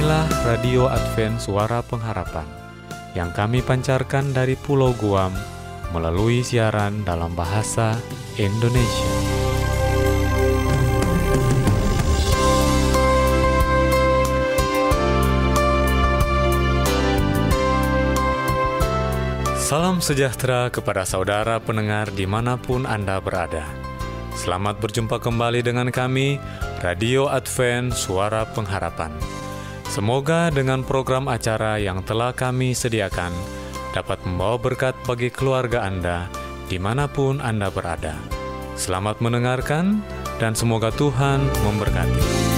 Inilah Radio Advent Suara Pengharapan yang kami pancarkan dari Pulau Guam melalui siaran dalam bahasa Indonesia. Salam sejahtera kepada saudara pendengar dimanapun Anda berada. Selamat berjumpa kembali dengan kami, Radio Advent Suara Pengharapan. Semoga dengan program acara yang telah kami sediakan dapat membawa berkat bagi keluarga Anda dimanapun Anda berada. Selamat mendengarkan dan semoga Tuhan memberkati.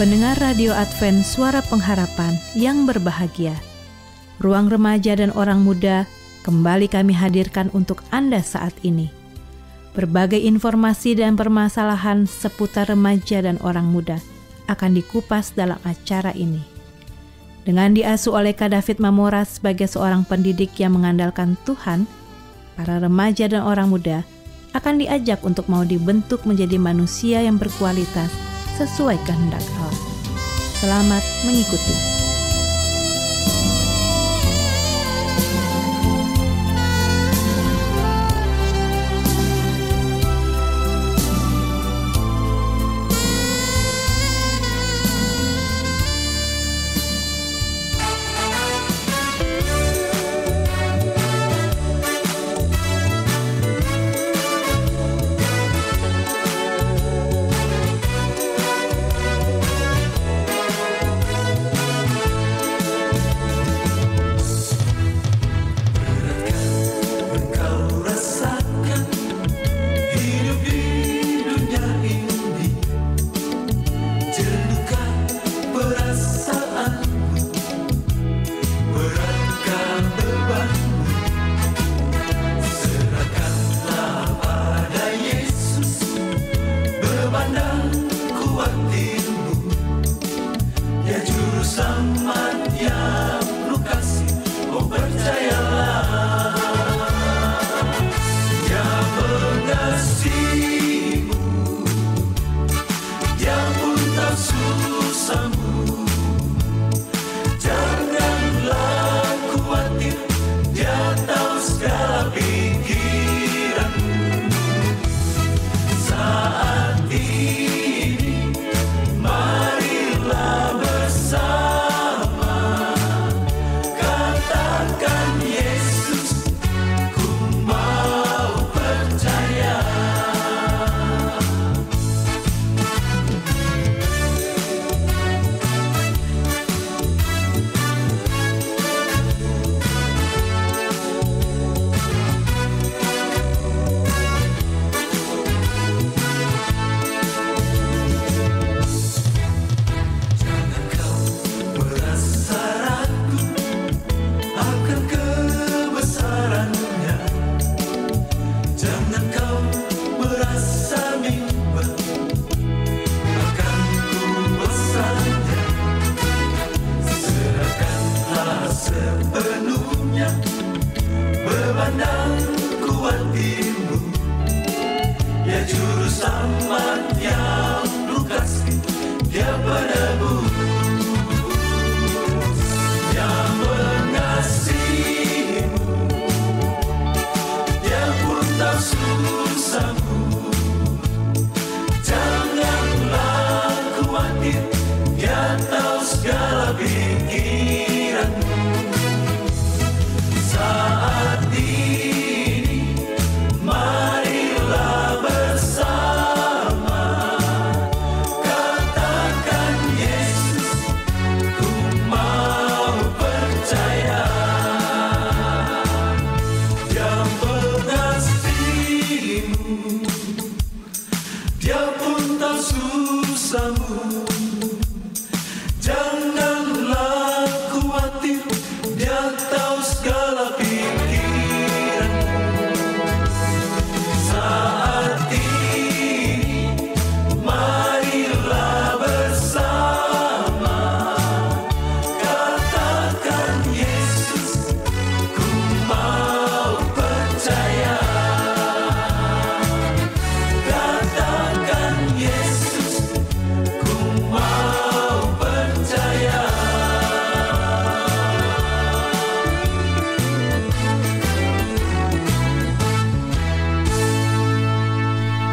Pendengar Radio Advent Suara Pengharapan yang berbahagia, Ruang Remaja dan Orang Muda kembali kami hadirkan untuk Anda saat ini. Berbagai informasi dan permasalahan seputar remaja dan orang muda akan dikupas dalam acara ini. Dengan diasuh oleh Kak David Mamora sebagai seorang pendidik yang mengandalkan Tuhan, para remaja dan orang muda akan diajak untuk mau dibentuk menjadi manusia yang berkualitas sesuai kehendak Allah. Selamat mengikuti.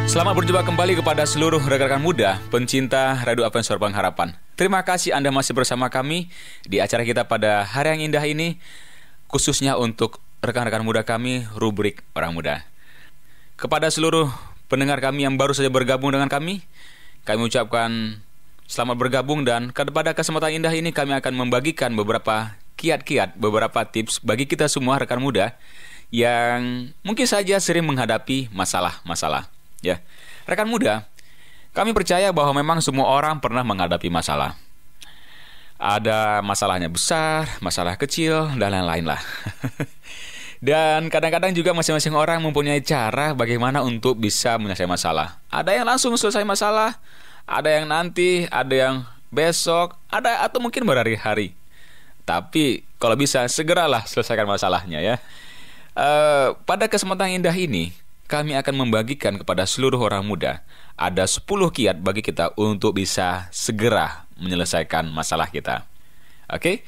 Selamat berjumpa kembali kepada seluruh rekan-rekan muda pencinta Radio Advent Suara Pengharapan. Terima kasih Anda masih bersama kami di acara kita pada hari yang indah ini, khususnya untuk rekan-rekan muda kami, rubrik Orang Muda. Kepada seluruh pendengar kami yang baru saja bergabung dengan kami ucapkan selamat bergabung, dan pada kesempatan indah ini kami akan membagikan beberapa kiat-kiat, beberapa tips bagi kita semua rekan muda yang mungkin saja sering menghadapi masalah-masalah. Ya, rekan muda, kami percaya bahwa memang semua orang pernah menghadapi masalah. Ada masalahnya besar, masalah kecil, dan lain-lain lah. Dan kadang-kadang juga masing-masing orang mempunyai cara bagaimana untuk bisa menyelesaikan masalah. Ada yang langsung selesai masalah, ada yang nanti, ada yang besok, ada atau mungkin berhari-hari. Tapi kalau bisa segeralah selesaikan masalahnya ya. Pada kesempatan indah ini, kami akan membagikan kepada seluruh orang muda ada 10 kiat bagi kita untuk bisa segera menyelesaikan masalah kita. Oke?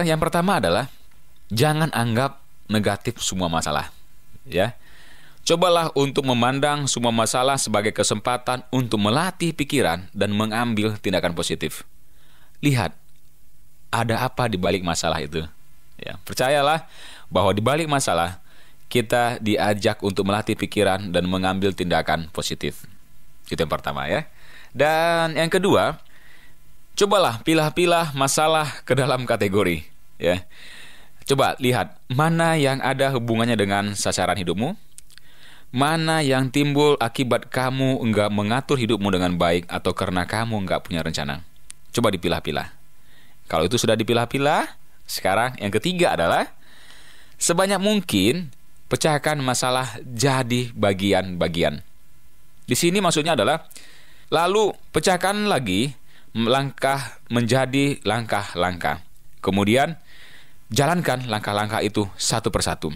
Yang pertama adalah jangan anggap negatif semua masalah. Ya. Cobalah untuk memandang semua masalah sebagai kesempatan untuk melatih pikiran dan mengambil tindakan positif. Lihat, ada apa di balik masalah itu? Ya, percayalah bahwa di balik masalah kita diajak untuk melatih pikiran dan mengambil tindakan positif. Itu yang pertama ya. Dan yang kedua, cobalah pilah-pilah masalah ke dalam kategori ya. Coba lihat mana yang ada hubungannya dengan sasaran hidupmu, mana yang timbul akibat kamu enggak mengatur hidupmu dengan baik atau karena kamu enggak punya rencana. Coba dipilah-pilah. Kalau itu sudah dipilah-pilah, sekarang yang ketiga adalah sebanyak mungkin pecahkan masalah jadi bagian-bagian. Di sini maksudnya adalah lalu pecahkan lagi langkah menjadi langkah-langkah. Kemudian jalankan langkah-langkah itu satu persatu.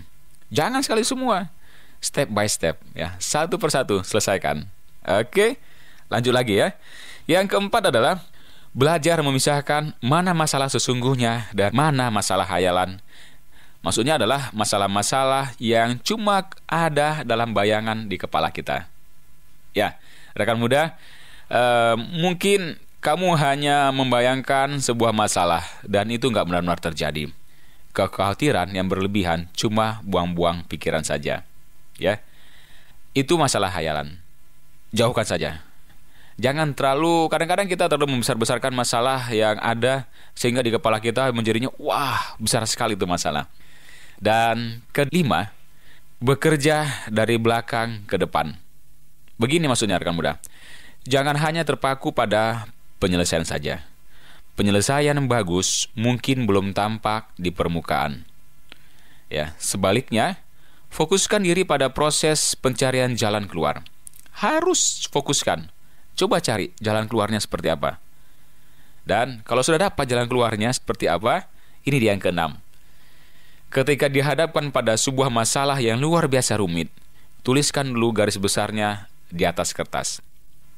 Jangan sekali semua. Step by step ya. Satu persatu selesaikan. Oke, lanjut lagi ya. Yang keempat adalah belajar memisahkan mana masalah sesungguhnya dan mana masalah hayalan. Maksudnya adalah masalah-masalah yang cuma ada dalam bayangan di kepala kita. Ya, rekan muda, mungkin kamu hanya membayangkan sebuah masalah dan itu nggak benar-benar terjadi. Kekhawatiran yang berlebihan cuma buang-buang pikiran saja. Ya, itu masalah hayalan. Jauhkan saja. Jangan terlalu, kadang-kadang kita terlalu membesar-besarkan masalah yang ada sehingga di kepala kita menjadinya wah besar sekali itu masalah. Dan kelima, bekerja dari belakang ke depan. Begini maksudnya rekan muda. Jangan hanya terpaku pada penyelesaian saja. Penyelesaian yang bagus mungkin belum tampak di permukaan. Ya, sebaliknya, fokuskan diri pada proses pencarian jalan keluar. Harus fokuskan. Coba cari jalan keluarnya seperti apa. Dan kalau sudah dapat jalan keluarnya seperti apa, ini dia yang keenam. Ketika dihadapkan pada sebuah masalah yang luar biasa rumit, tuliskan dulu garis besarnya di atas kertas.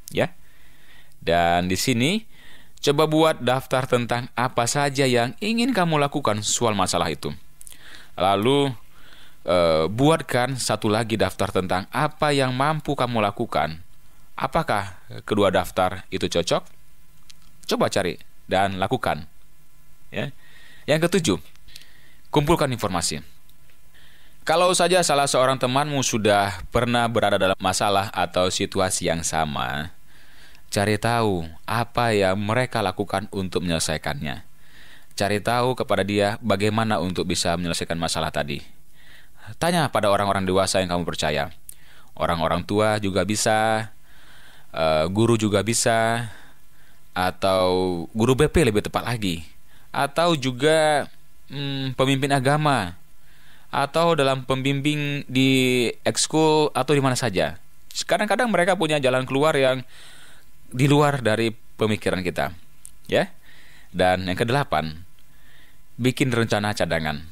Ya. Dan di sini coba buat daftar tentang apa saja yang ingin kamu lakukan soal masalah itu. Lalu buatkan satu lagi daftar tentang apa yang mampu kamu lakukan. Apakah kedua daftar itu cocok? Coba cari dan lakukan. Ya. Yang ketujuh, kumpulkan informasi. Kalau saja salah seorang temanmu sudah pernah berada dalam masalah atau situasi yang sama, cari tahu apa yang mereka lakukan untuk menyelesaikannya. Cari tahu kepada dia bagaimana untuk bisa menyelesaikan masalah tadi. Tanya pada orang-orang dewasa yang kamu percaya. Orang-orang tua juga bisa, guru juga bisa, atau guru BP lebih tepat lagi, atau juga pemimpin agama, atau dalam pembimbing di ekskul atau di mana saja. Kadang-kadang mereka punya jalan keluar yang di luar dari pemikiran kita, ya. Dan yang kedelapan, bikin rencana cadangan.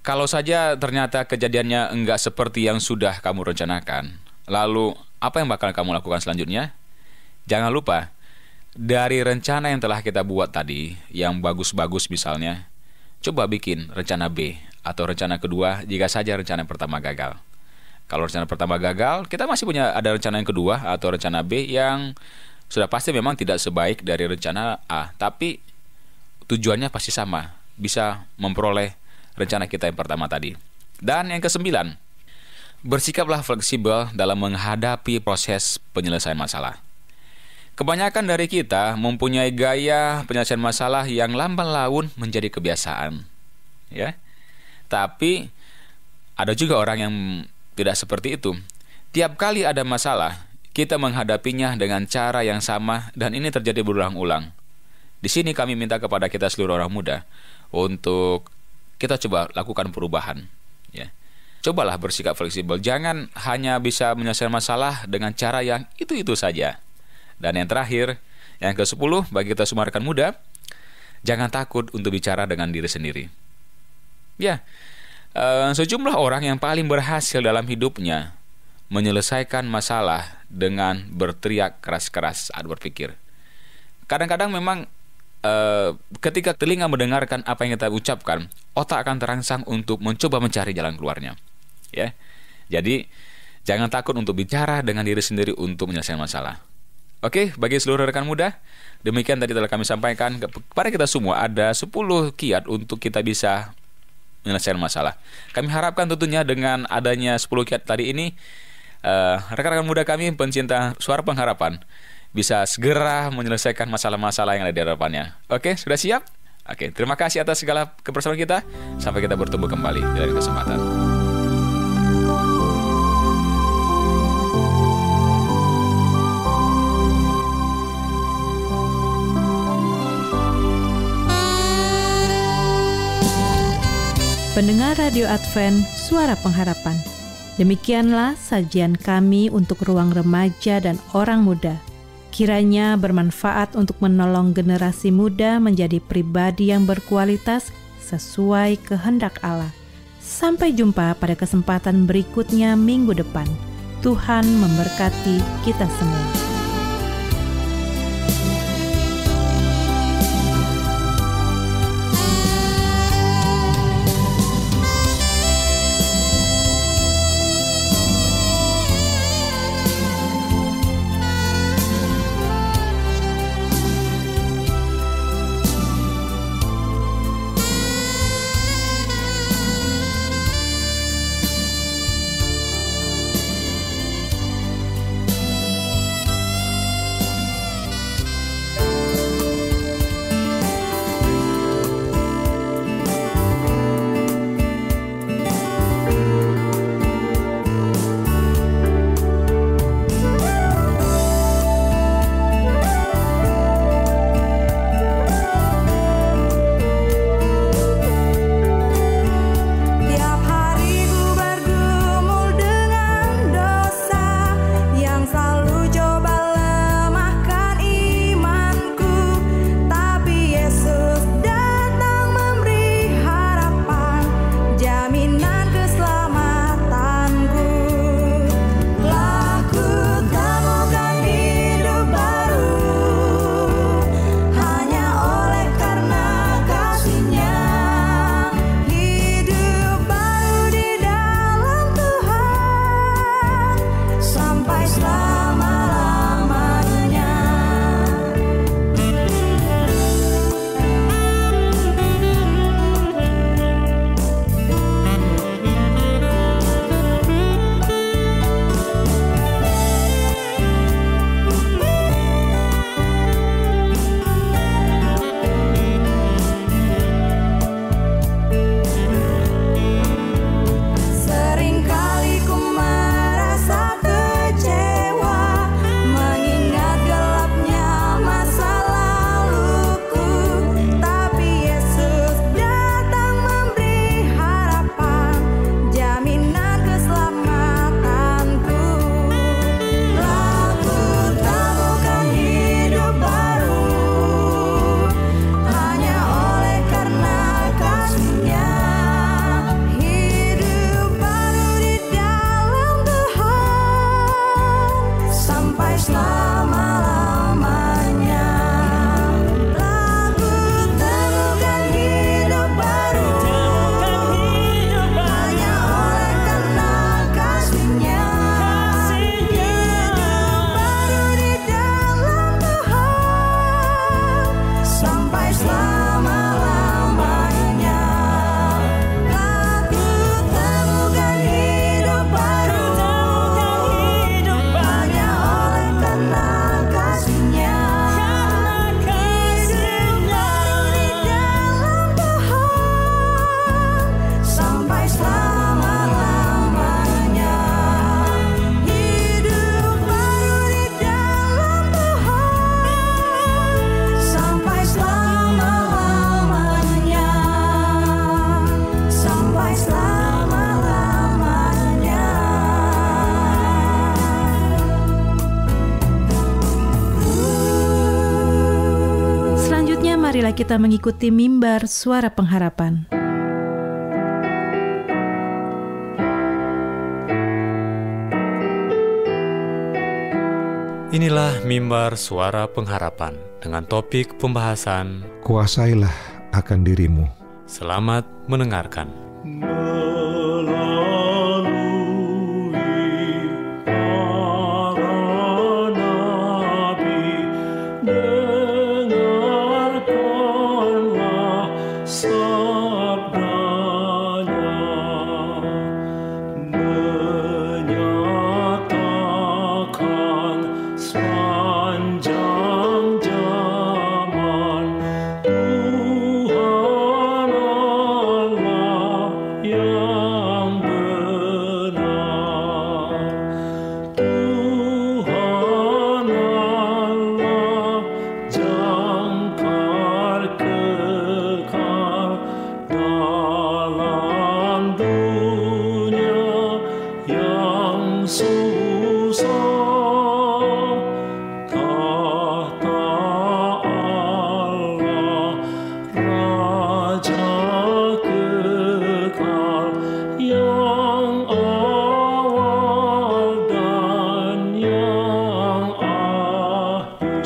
Kalau saja ternyata kejadiannya enggak seperti yang sudah kamu rencanakan, lalu apa yang bakal kamu lakukan selanjutnya? Jangan lupa, dari rencana yang telah kita buat tadi, yang bagus-bagus misalnya, coba bikin rencana B atau rencana kedua jika saja rencana yang pertama gagal. Kalau rencana pertama gagal, kita masih ada rencana yang kedua atau rencana B yang sudah pasti memang tidak sebaik dari rencana A, tapi tujuannya pasti sama, bisa memperoleh rencana kita yang pertama tadi. Dan yang ke-9, bersikaplah fleksibel dalam menghadapi proses penyelesaian masalah. Kebanyakan dari kita mempunyai gaya penyelesaian masalah yang lamban laun menjadi kebiasaan, ya. Tapi ada juga orang yang tidak seperti itu. Tiap kali ada masalah, kita menghadapinya dengan cara yang sama dan ini terjadi berulang-ulang. Di sini kami minta kepada kita seluruh orang muda untuk kita coba lakukan perubahan, ya. Cobalah bersikap fleksibel. Jangan hanya bisa menyelesaikan masalah dengan cara yang itu-itu saja. Dan yang terakhir, yang ke-10 bagi kita semua rekan muda, jangan takut untuk bicara dengan diri sendiri. Ya, sejumlah orang yang paling berhasil dalam hidupnya menyelesaikan masalah dengan berteriak keras-keras saat berpikir. Kadang-kadang memang ketika telinga mendengarkan apa yang kita ucapkan, otak akan terangsang untuk mencoba mencari jalan keluarnya. Ya, jadi jangan takut untuk bicara dengan diri sendiri untuk menyelesaikan masalah. Oke, bagi seluruh rekan muda, demikian tadi telah kami sampaikan kepada kita semua ada 10 kiat untuk kita bisa menyelesaikan masalah. Kami harapkan tentunya dengan adanya 10 kiat tadi ini, rekan-rekan muda kami pencinta Suara Pengharapan bisa segera menyelesaikan masalah-masalah yang ada di hadapannya. Oke, sudah siap? Oke, terima kasih atas segala kebersamaan kita. Sampai kita bertemu kembali di lain kesempatan. Pendengar Radio Advent Suara Pengharapan, demikianlah sajian kami untuk ruang remaja dan orang muda. Kiranya bermanfaat untuk menolong generasi muda menjadi pribadi yang berkualitas sesuai kehendak Allah. Sampai jumpa pada kesempatan berikutnya minggu depan. Tuhan memberkati kita semua. marilah kita mengikuti mimbar suara pengharapan. Inilah mimbar suara pengharapan dengan topik pembahasan Kuasailah akan dirimu. Selamat mendengarkan.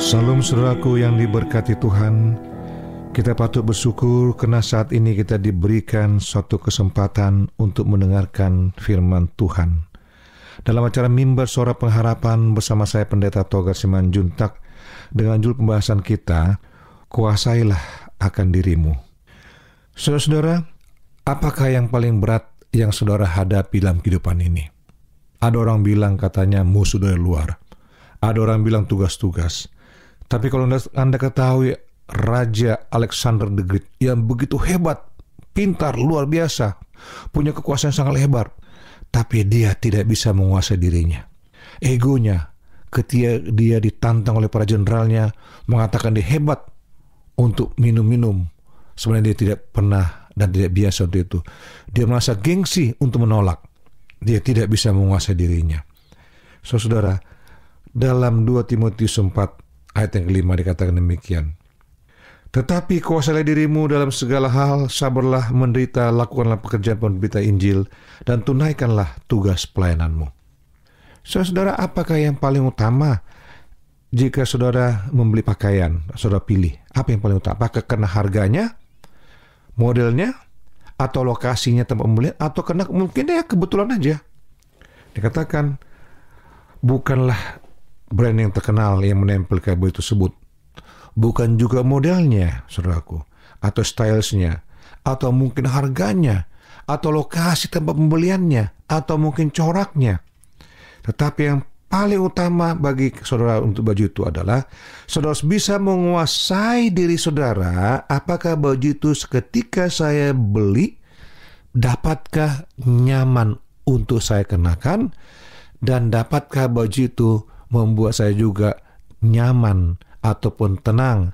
Salam saudaraku yang diberkati Tuhan, kita patut bersyukur karena saat ini kita diberikan suatu kesempatan untuk mendengarkan firman Tuhan. Dalam acara Mimbar Suara Pengharapan bersama saya Pendeta Togar Simanjuntak dengan judul pembahasan kita, Kuasailah akan dirimu. Saudara-saudara, apakah yang paling berat yang saudara hadapi dalam kehidupan ini? Ada orang bilang katanya musuh dari luar. Ada orang bilang tugas-tugas. Tapi kalau Anda ketahui Raja Alexander the Great yang begitu hebat, pintar, luar biasa, punya kekuasaan yang sangat hebat, tapi dia tidak bisa menguasai dirinya. Egonya, ketika dia ditantang oleh para jenderalnya, mengatakan dia hebat untuk minum-minum. Sebenarnya dia tidak pernah dan tidak biasa untuk itu. Dia merasa gengsi untuk menolak. Dia tidak bisa menguasai dirinya. Saudara, dalam 2 Timotius 4 ayat yang kelima dikatakan demikian. Tetapi kuasailah dirimu dalam segala hal, sabarlah menderita, lakukanlah pekerjaan pemberita Injil, dan tunaikanlah tugas pelayananmu. Saudara, apakah yang paling utama jika saudara membeli pakaian, saudara pilih? Apa yang paling utama? Apakah karena harganya, modelnya, atau lokasinya tempat pembelian, atau karena mungkin ya kebetulan aja? Dikatakan, bukanlah brand yang terkenal yang menempel ke baju tersebut, bukan juga modelnya, saudaraku, atau stylesnya, atau mungkin harganya, atau lokasi tempat pembeliannya, atau mungkin coraknya. Tetapi yang paling utama bagi saudara untuk baju itu adalah saudara bisa menguasai diri saudara. Apakah baju itu seketika saya beli, dapatkah nyaman untuk saya kenakan, dan dapatkah baju itu membuat saya juga nyaman ataupun tenang,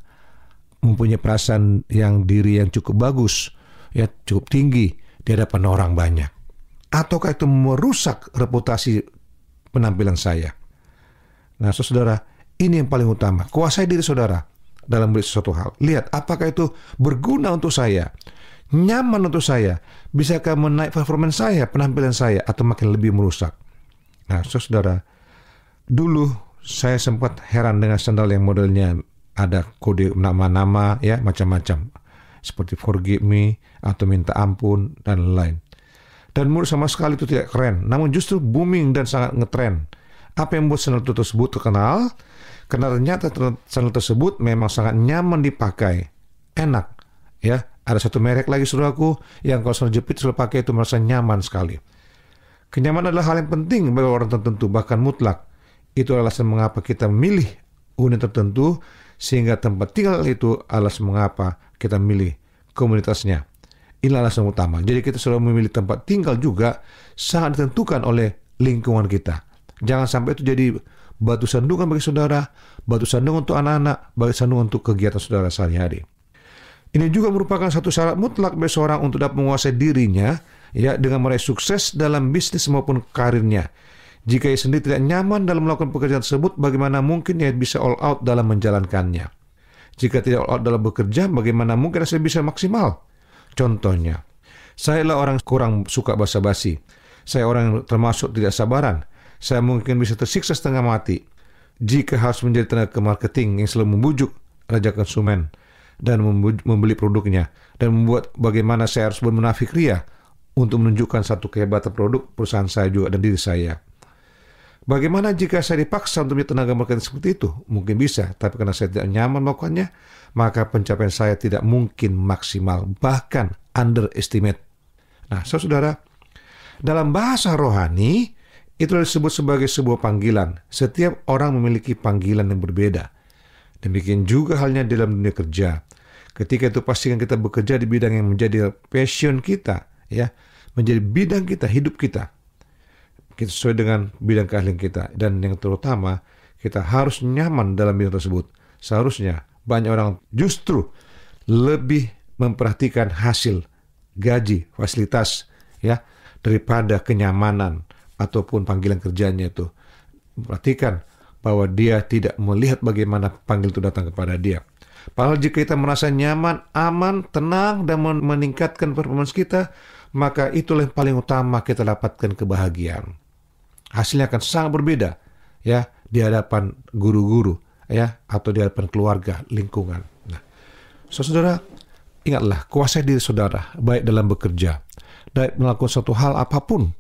mempunyai perasaan diri yang cukup bagus, ya cukup tinggi di hadapan orang banyak. Ataukah itu merusak reputasi penampilan saya? Nah, saudara, ini yang paling utama. Kuasai diri saudara dalam beli sesuatu hal. Lihat, apakah itu berguna untuk saya, nyaman untuk saya, bisakah menaik performance saya, penampilan saya, atau makin lebih merusak? Nah, saudara, dulu saya sempat heran dengan sandal yang modelnya ada kode nama-nama, ya macam-macam, seperti forgive me atau minta ampun dan lain. Dan menurut sama sekali itu tidak keren, namun justru booming dan sangat ngetren. Apa yang membuat sandal tersebut terkenal? Karena ternyata sandal tersebut memang sangat nyaman dipakai, enak. Ya, ada satu merek lagi saudaraku yang kalau sandal jepit sudah pakai itu merasa nyaman sekali. Kenyamanan adalah hal yang penting bagi orang tertentu, bahkan mutlak. Itu alasan mengapa kita memilih unit tertentu, sehingga tempat tinggal itu alasan mengapa kita memilih komunitasnya. Ini alasan utama. Jadi kita selalu memilih tempat tinggal juga sangat ditentukan oleh lingkungan kita. Jangan sampai itu jadi batu sandungan bagi saudara, batu sandungan untuk anak-anak, batu sandungan untuk kegiatan saudara sehari-hari. Ini juga merupakan satu syarat mutlak bagi seorang untuk dapat menguasai dirinya, ya, dengan meraih sukses dalam bisnis maupun karirnya. Jika ia sendiri tidak nyaman dalam melakukan pekerjaan tersebut, bagaimana mungkin ia bisa all out dalam menjalankannya? Jika tidak all out dalam bekerja, bagaimana mungkin saya bisa maksimal? Contohnya, saya adalah orang kurang suka basa-basi. Saya orang yang termasuk tidak sabaran. Saya mungkin bisa tersiksa setengah mati jika harus menjadi tenaga marketing yang selalu membujuk raja konsumen dan membeli produknya, dan membuat bagaimana saya harus bermunafik ria untuk menunjukkan satu kehebatan produk perusahaan saya juga dan diri saya. Bagaimana jika saya dipaksa untuk menjadi tenaga marketing seperti itu? Mungkin bisa, tapi karena saya tidak nyaman melakukannya, maka pencapaian saya tidak mungkin maksimal, bahkan underestimate. Nah, saudara, dalam bahasa rohani, itu disebut sebagai sebuah panggilan. Setiap orang memiliki panggilan yang berbeda. Demikian juga halnya dalam dunia kerja. Ketika itu pastikan kita bekerja di bidang yang menjadi passion kita, ya, menjadi bidang kita, hidup kita. Kita sesuai dengan bidang keahlian kita. Dan yang terutama, kita harus nyaman dalam bidang tersebut. Seharusnya banyak orang justru lebih memperhatikan hasil, gaji, fasilitas, ya, daripada kenyamanan ataupun panggilan kerjanya itu. Perhatikan bahwa dia tidak melihat bagaimana panggil itu datang kepada dia. Padahal jika kita merasa nyaman, aman, tenang, dan meningkatkan performance kita, maka itulah yang paling utama kita dapatkan kebahagiaan. Hasilnya akan sangat berbeda, ya, di hadapan guru-guru, ya, atau di hadapan keluarga, lingkungan. Nah, saudara, ingatlah, kuasai diri saudara, baik dalam bekerja, baik melakukan suatu hal apapun,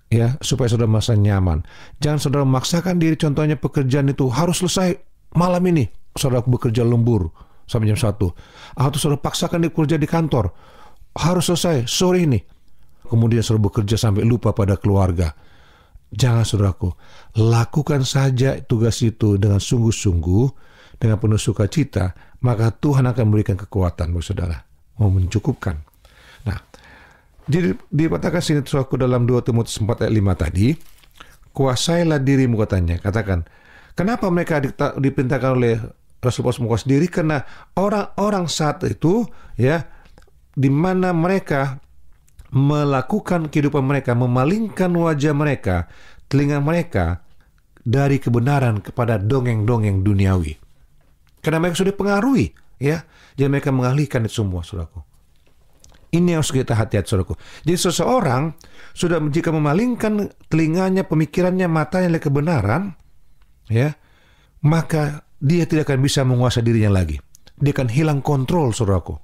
ya, supaya saudara merasa nyaman. Jangan saudara memaksakan diri, contohnya pekerjaan itu harus selesai malam ini, saudara bekerja lembur sampai jam 1, atau saudara paksakan diri bekerja di kantor, harus selesai sore ini, kemudian saudara bekerja sampai lupa pada keluarga. Jangan, saudaraku, lakukan saja tugas itu dengan sungguh-sungguh, dengan penuh sukacita, maka Tuhan akan memberikan kekuatan bagi saudara, mau mencukupkan. Nah, jadi dikatakan sini saudaraku dalam 2 Timotius 4 ayat 5 tadi, kuasailah dirimu katanya. Katakan, kenapa mereka diperintahkan oleh Rasul Paulus menguasai diri? Karena orang-orang saat itu, ya, di mana mereka melakukan kehidupan mereka, memalingkan wajah mereka, telinga mereka dari kebenaran kepada dongeng-dongeng duniawi. Karena mereka sudah dipengaruhi, ya. Jadi mereka mengalihkan itu semua, saudaraku. Ini harus kita hati-hati, saudaraku. Jadi seseorang sudah jika memalingkan telinganya, pemikirannya, matanya dari kebenaran, ya, maka dia tidak akan bisa menguasai dirinya lagi. Dia akan hilang kontrol, saudaraku.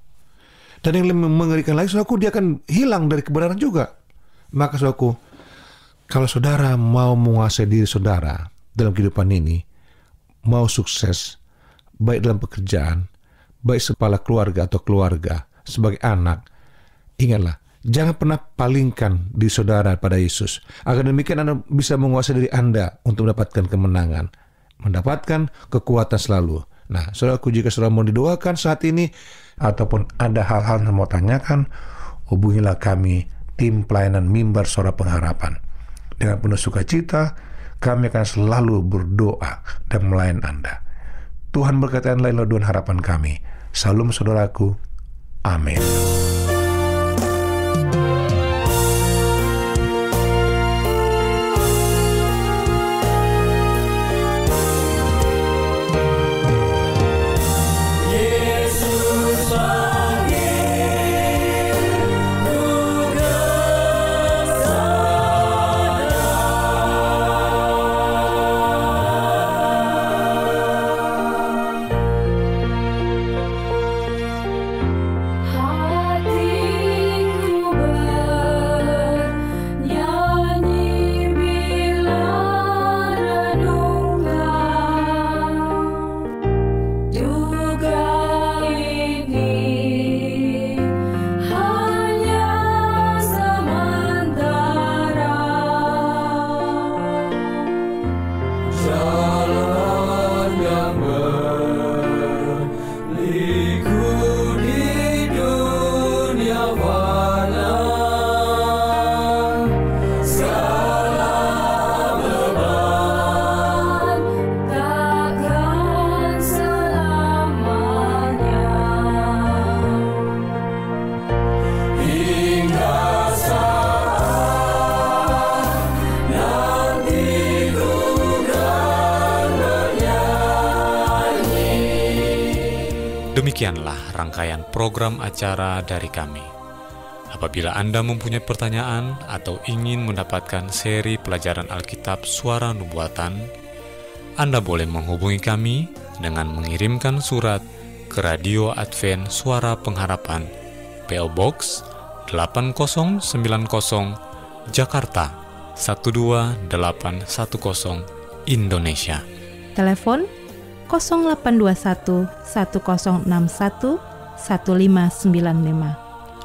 Dan yang lebih mengerikan lagi, saudaraku, dia akan hilang dari kebenaran juga. Maka, saudaraku, kalau saudara mau menguasai diri saudara dalam kehidupan ini, mau sukses, baik dalam pekerjaan, baik kepala keluarga atau keluarga, sebagai anak, ingatlah, jangan pernah palingkan diri saudara pada Yesus. Agar demikian Anda bisa menguasai diri Anda untuk mendapatkan kemenangan, mendapatkan kekuatan selalu. Nah, saudaraku, jika saudara mau didoakan saat ini, ataupun ada hal-hal yang mau tanyakan, hubungilah kami, tim pelayanan Mimbar Suara Pengharapan. Dengan penuh sukacita, kami akan selalu berdoa dan melayani Anda. Tuhan berkati Anda, doa harapan kami. Salam, saudaraku. Amin. Hallelujah. Demikianlah rangkaian program acara dari kami. Apabila Anda mempunyai pertanyaan atau ingin mendapatkan seri pelajaran Alkitab Suara Nubuatan, Anda boleh menghubungi kami dengan mengirimkan surat ke Radio Advent Suara Pengharapan, PO Box 8090, Jakarta 12810, Indonesia. Telepon 0821 1061 1595.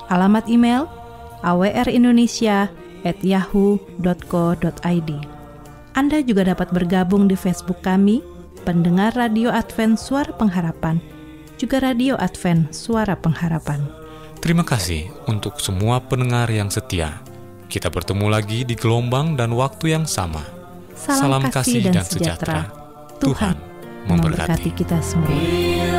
Alamat email awrindonesia@yahoo.co.id. Anda juga dapat bergabung di Facebook kami, Pendengar Radio Advent Suara Pengharapan, juga Radio Advent Suara Pengharapan. Terima kasih untuk semua pendengar yang setia. Kita bertemu lagi di gelombang dan waktu yang sama. Salam kasih dan sejahtera. Tuhan memberkati kita semua.